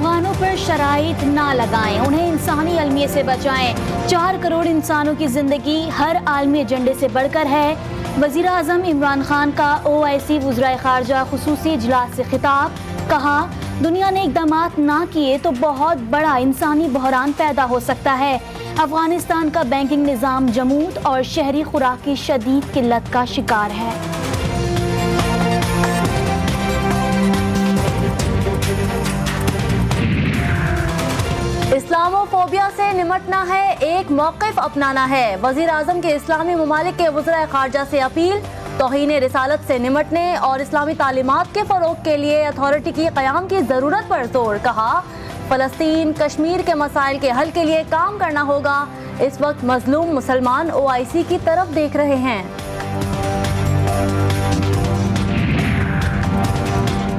अफगानों पर शराइत ना लगाएं, उन्हें इंसानी अलमियत से बचाएं। 4 करोड़ इंसानों की जिंदगी हर आलमी एजेंडे से बढ़कर है। वज़ीर आज़म इमरान खान का OIC वज़राए ख़ारजा खुसूसी इजलास से खिताब। कहा, दुनिया ने इक़दामात ना किए तो बहुत बड़ा इंसानी बहरान पैदा हो सकता है। अफगानिस्तान का बैंकिंग निज़ाम जमूद और शहरी खुराक की शदीद किल्लत का शिकार है। इस्लामोफोबिया से निमटना है, एक मौक़िफ़ अपनाना है। वज़ीर आज़म के इस्लामी ममालिक के वज़राए ख़ारजा से अपील। तौहीन रिसालत से निमटने और इस्लामी तालीमात के फ़रोग़ के लिए अथॉरिटी की क़याम की ज़रूरत पर जोर। कहा, फ़लस्तीन कश्मीर के मसाइल के हल के लिए काम करना होगा। इस वक्त मज़लूम मुसलमान OIC की तरफ देख रहे हैं।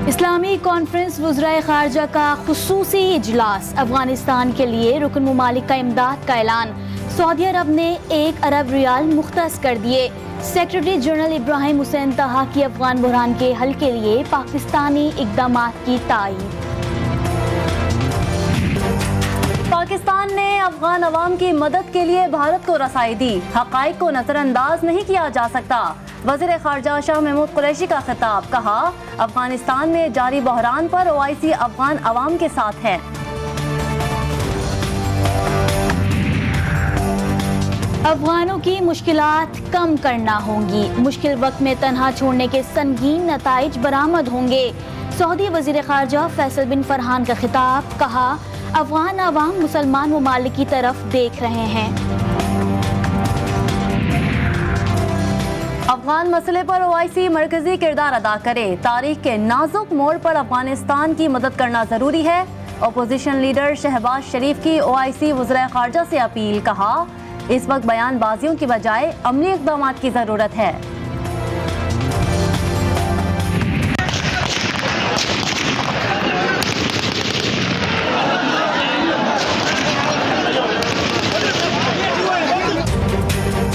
इस्लामी कॉन्फ्रेंस वज़राए ख़ारजा का खुसूसी इजलास। अफगानिस्तान के लिए रुकन ममालिक का इमदाद का ऐलान। सऊदी अरब ने 1 अरब रियाल मुख्तस कर दिए। सेक्रेटरी जनरल इब्राहिम हुसैन तहा की अफगान बहरान के हल के लिए पाकिस्तानी इक़दामात की तायीद। पाकिस्तान ने अफगान अवाम की मदद के लिए भारत को रसाई दी। हक़ाइक़ को नज़रअंदाज नहीं किया जा सकता। वज़ीर ख़ारजा शाह महमूद कुरैशी का खिताब। कहा, अफगानिस्तान में जारी बहरान पर OIC अफगान अवाम के साथ है। अफगानों की मुश्किलात कम करना होंगी, मुश्किल वक्त में तन्हा छोड़ने के संगीन नताइज बरामद होंगे। सऊदी वज़ीर ख़ारजा फैसल बिन फरहान का खिताब। कहा, अफगान अवाम मुसलमान ममालिक की तरफ देख रहे हैं। अफगान मसले पर OIC मरकजी किरदार अदा करे। तारीख के नाजुक मोड़ पर अफगानिस्तान की मदद करना जरूरी है। अपोजिशन लीडर शहबाज शरीफ की OIC वज़राए ख़ारजा से अपील। कहा, इस वक्त बयानबाजियों की बजाय अमली इक़दामात की जरूरत है।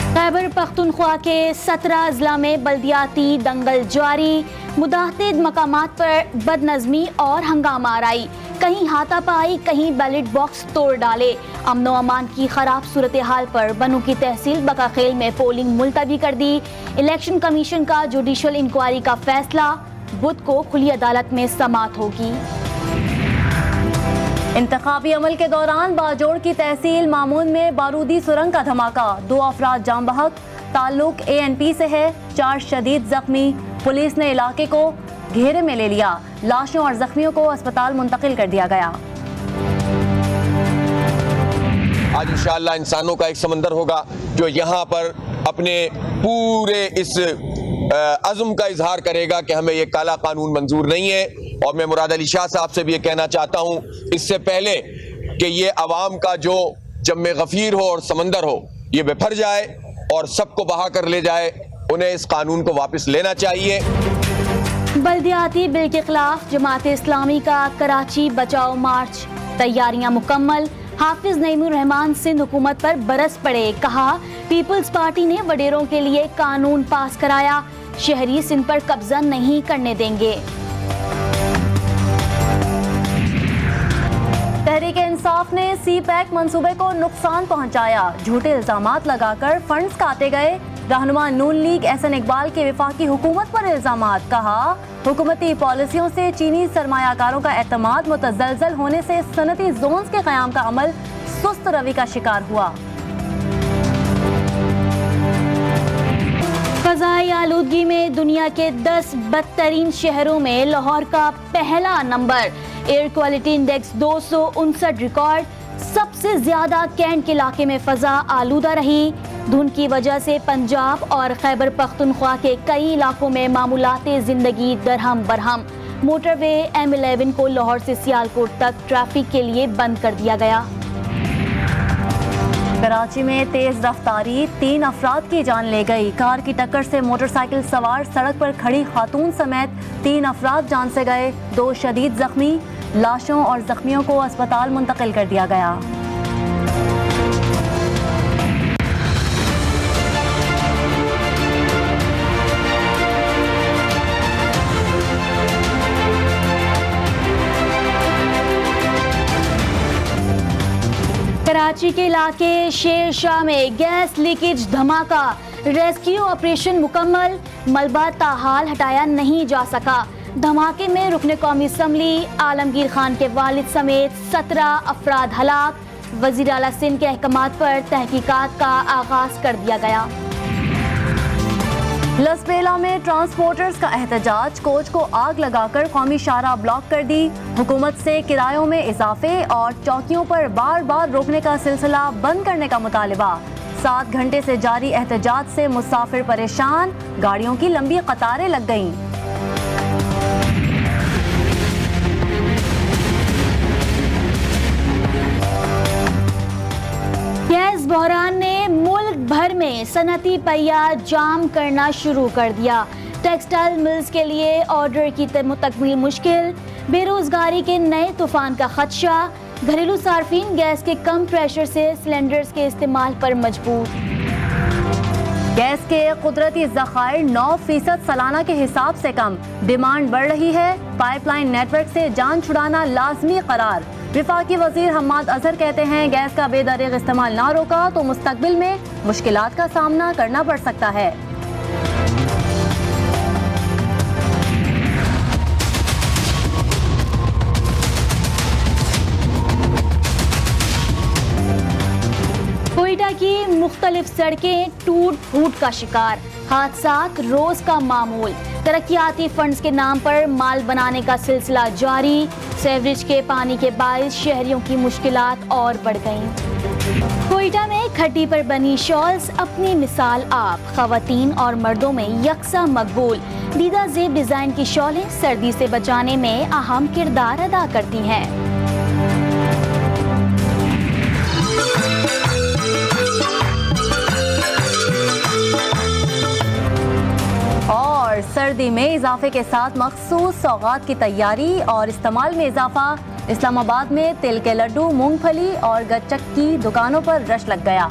खैबर पख्तूनख्वा के 17 अजला में बल्दियाती दंगल जारी। मुतअद्दिद मकामात पर बदनज़मी और हंगामा आराई। कहीं हाथापाई, कहीं बैलेट बॉक्स तोड़ डाले। अमनो अमान की खराब सूरत हाल पर बनू की तहसील बकाखेल में पोलिंग मुलतवी कर दी। इलेक्शन कमीशन का जुडिशल इंक्वायरी का फैसला। बुध को खुली अदालत में समाअत होगी। इंतखाबी अमल के दौरान बाजोड़ की तहसील मामून में बारूदी सुरंग का धमाका। 2 अफराद जाम बहक। ताल्लुक ANP से है। 4 शदीद जख्मी। पुलिस ने इलाके को घेरे में ले लिया। लाशों और जख्मियों को अस्पताल मुंतकिल कर दिया गया। आज इंशाअल्लाह इंसानों का एक समंदर होगा जो यहाँ पर अपने पूरे इस अज़्म का इजहार करेगा कि हमें ये काला कानून मंजूर नहीं है। और मैं मुराद अली शाह साहब से भी ये कहना चाहता हूँ, इससे पहले कि ये अवाम का जो जम्मे गफीर हो और समंदर हो ये बेफर जाए और सबको बहा कर ले जाए, उन्हें इस कानून को वापस लेना चाहिए। बल्दियाती बिल के खिलाफ जमात इस्लामी का कराची बचाओ मार्च। तैयारियां मुकम्मल। हाफिज नईमुर रहमान सिंध हुकूमत पर बरस पड़े। कहा, पीपल्स पार्टी ने वडेरों के लिए कानून पास कराया। शहरी सिंध पर कब्जा नहीं करने देंगे। तहरीक-ए-इंसाफ ने CPAC मंसूबे को नुकसान पहुंचाया। झूठे इल्जामात लगाकर फंड्स काटे गए। रहनुमा नून लीग एहसन इकबाल के वफाकी हुकूमत पर इल्जामात। कहा, हुकूमती पॉलिसियों से चीनी सरमायाकारों का एतमाद मुतज़लज़ल होने से सनती जोन्स के क़याम का अमल सुस्त रवि का शिकार हुआ। फ़ज़ाई आलूदगी में दुनिया के 10 बदतरीन शहरों में लाहौर का पहला number. Air quality index 259 record. सबसे ज्यादा कैंट के इलाके में फ़ज़ा आलूदा रही। धुंध की वजह से पंजाब और खैबर पख्तूनख्वा के कई इलाकों में मामूलाते ज़िंदगी दरहम बरहम। मोटरवे M11 को लाहौर से सियालकोट तक ट्रैफिक के लिए बंद कर दिया गया। कराची में तेज रफ्तारी, 3 अफराद की जान ले गई। कार की टक्कर से मोटरसाइकिल सवार सड़क पर खड़ी खातून समेत 3 अफराद जान से गए। 2 शदीद जख्मी। लाशों और जख्मियों को अस्पताल मुंतकिल कर दिया गया। कराची के इलाके शेर शाह में गैस लीकेज धमाका, रेस्क्यू ऑपरेशन मुकम्मल, मलबा ताहाल हटाया नहीं जा सका। धमाके में रुकने कौमी असम्बली आलमगीर खान के वालिद समेत 17 अफराद हलाक। वज़ीर आला सिंध के अहकामात पर तहकीकात का आगाज कर दिया गया। लसबेला में ट्रांसपोर्टर्स का एहतजाज, कोच को आग लगाकर कौमी शाहराह ब्लॉक कर दी। हुकूमत से किरायों में इजाफे और चौकियों पर बार बार रोकने का सिलसिला बंद करने का मुतालिबा। 7 घंटे से जारी एहतजाज से मुसाफिर परेशान, गाड़ियों की लंबी कतारें लग गईं। गैस बहरान ने मुल्क भर में सनती पहिया जाम करना शुरू कर दिया। टेक्सटाइल मिल्स के लिए ऑर्डर की तकमील मुश्किल, बेरोजगारी के नए तूफान का खदशा, घरेलू सार्फिन गैस के कम प्रेशर से सिलेंडर्स के इस्तेमाल पर मजबूर। गैस के कुदरती ज़खायर 9% सालाना के हिसाब से कम, डिमांड बढ़ रही है। पाइपलाइन नेटवर्क से जान छुड़ाना लाजमी करार। विफाकी वजीर हम्माद अजहर कहते हैं, गैस का बेदरीग इस्तेमाल ना रोका तो मुस्तकबिल में मुश्किलात का सामना करना पड़ सकता है। कोयटा की मुख्तलिफ सड़कें टूट फूट का शिकार, हादसात रोज का मामूल। तरक्याती फंड्स के नाम पर माल बनाने का सिलसिला जारी। सीवरेज के पानी के बायस शहरियों की मुश्किलात और बढ़ गईं। कोयटा में खड्डी पर बनी शॉल्स अपनी मिसाल आप, खवातीन और मर्दों में यकसा मकबूल। दीदा जेब डिजाइन की शॉलें सर्दी से बचाने में अहम किरदार अदा करती हैं। और सर्दी में इजाफे के साथ मखसूस सौगात की तैयारी और इस्तेमाल में इजाफा। इस्लामाबाद में तिल के लड्डू, मूंगफली और गच्चक की दुकानों पर रश लग गया।